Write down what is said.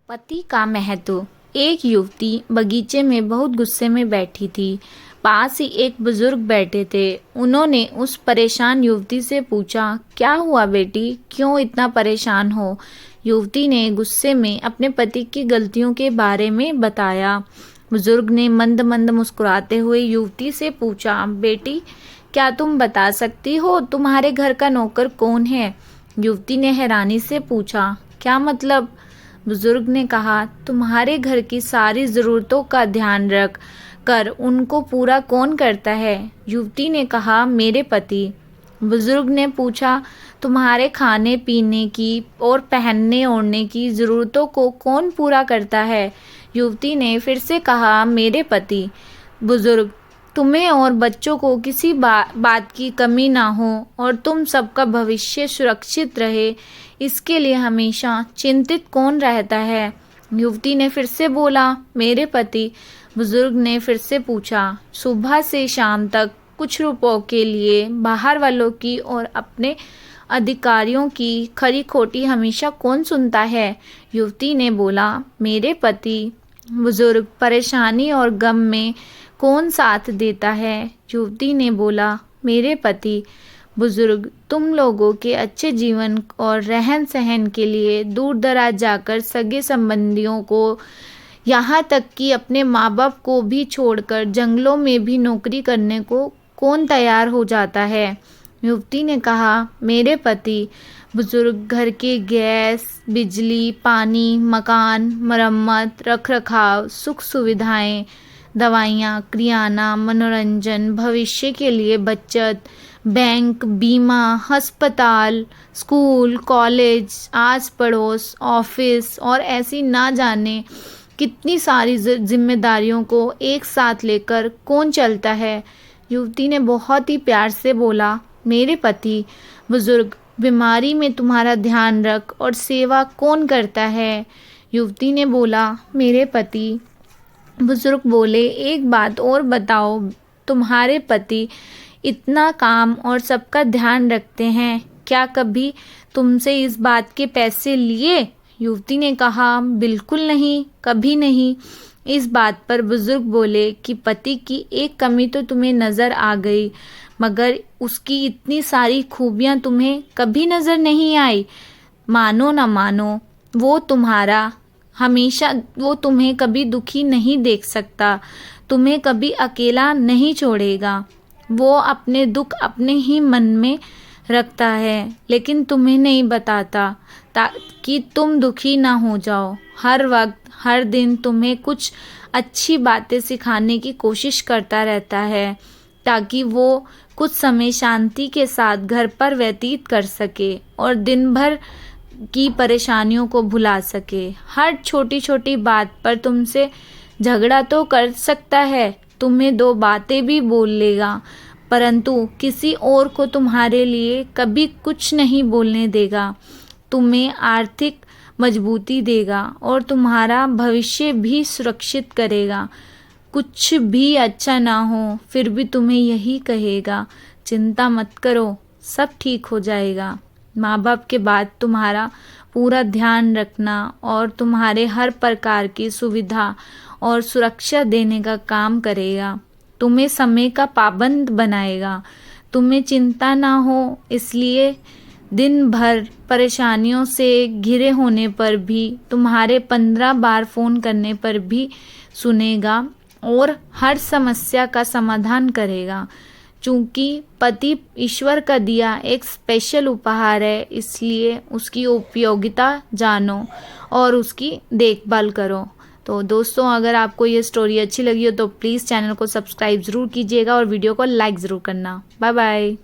पति का महत्व। एक युवती बगीचे में बहुत गुस्से में बैठी थी। पास ही एक बुजुर्ग बैठे थे। उन्होंने उस परेशान युवती से पूछा, क्या हुआ बेटी, क्यों इतना परेशान हो? युवती ने गुस्से में अपने पति की गलतियों के बारे में बताया। बुजुर्ग ने मंद मंद मुस्कुराते हुए युवती से पूछा, बेटी क्या तुम बता सकती हो तुम्हारे घर का नौकर कौन है? युवती ने हैरानी से पूछा, क्या मतलब? बुजुर्ग ने कहा, तुम्हारे घर की सारी ज़रूरतों का ध्यान रख कर उनको पूरा कौन करता है? युवती ने कहा, मेरे पति। बुजुर्ग ने पूछा, तुम्हारे खाने पीने की और पहनने ओढ़ने की ज़रूरतों को कौन पूरा करता है? युवती ने फिर से कहा, मेरे पति। बुजुर्ग, तुम्हें और बच्चों को किसी बात की कमी ना हो और तुम सबका भविष्य सुरक्षित रहे, इसके लिए हमेशा चिंतित कौन रहता है? युवती ने फिर से बोला, मेरे पति। बुजुर्ग ने फिर से पूछा, सुबह से शाम तक कुछ रुपयों के लिए बाहर वालों की और अपने अधिकारियों की खरी खोटी हमेशा कौन सुनता है? युवती ने बोला, मेरे पति। बुजुर्ग, परेशानी और गम में कौन साथ देता है? युवती ने बोला, मेरे पति। बुजुर्ग, तुम लोगों के अच्छे जीवन और रहन सहन के लिए दूर दराज जाकर सगे संबंधियों को, यहाँ तक कि अपने माँ बाप को भी छोड़कर जंगलों में भी नौकरी करने को कौन तैयार हो जाता है? युवती ने कहा, मेरे पति। बुजुर्ग, घर के गैस, बिजली, पानी, मकान, मरम्मत, रखरखाव, सुख सुविधाएं, दवाइयाँ, किराना, मनोरंजन, भविष्य के लिए बचत, बैंक, बीमा, अस्पताल, स्कूल, कॉलेज, आस पड़ोस, ऑफिस और ऐसी ना जाने कितनी सारी जिम्मेदारियों को एक साथ लेकर कौन चलता है? युवती ने बहुत ही प्यार से बोला, मेरे पति। बुजुर्ग, बीमारी में तुम्हारा ध्यान रख और सेवा कौन करता है? युवती ने बोला, मेरे पति। बुजुर्ग बोले, एक बात और बताओ, तुम्हारे पति इतना काम और सबका ध्यान रखते हैं, क्या कभी तुमसे इस बात के पैसे लिए? युवती ने कहा, बिल्कुल नहीं, कभी नहीं। इस बात पर बुजुर्ग बोले कि पति की एक कमी तो तुम्हें नज़र आ गई, मगर उसकी इतनी सारी खूबियाँ तुम्हें कभी नज़र नहीं आई। मानो ना मानो, वो तुम्हें कभी दुखी नहीं देख सकता, तुम्हें कभी अकेला नहीं छोड़ेगा। वो अपने दुख अपने ही मन में रखता है, लेकिन तुम्हें नहीं बताता ताकि तुम दुखी ना हो जाओ। हर वक्त हर दिन तुम्हें कुछ अच्छी बातें सिखाने की कोशिश करता रहता है ताकि वो कुछ समय शांति के साथ घर पर व्यतीत कर सके और दिन भर की परेशानियों को भुला सके। हर छोटी छोटी बात पर तुमसे झगड़ा तो कर सकता है, तुम्हें दो बातें भी बोल लेगा, परंतु किसी और को तुम्हारे लिए कभी कुछ नहीं बोलने देगा। तुम्हें आर्थिक मजबूती देगा और तुम्हारा भविष्य भी सुरक्षित करेगा। कुछ भी अच्छा ना हो फिर भी तुम्हें यही कहेगा, चिंता मत करो, सब ठीक हो जाएगा। माँ बाप के बाद तुम्हारा पूरा ध्यान रखना और तुम्हारे हर प्रकार की सुविधा और सुरक्षा देने का काम करेगा। तुम्हें समय का पाबंद बनाएगा। तुम्हें चिंता ना हो, इसलिए दिन भर परेशानियों से घिरे होने पर भी, तुम्हारे 15 बार फ़ोन करने पर भी सुनेगा और हर समस्या का समाधान करेगा। चूँकि पति ईश्वर का दिया एक स्पेशल उपहार है, इसलिए उसकी उपयोगिता जानो और उसकी देखभाल करो। तो दोस्तों, अगर आपको ये स्टोरी अच्छी लगी हो तो प्लीज़ चैनल को सब्सक्राइब ज़रूर कीजिएगा और वीडियो को लाइक ज़रूर करना। Bye bye.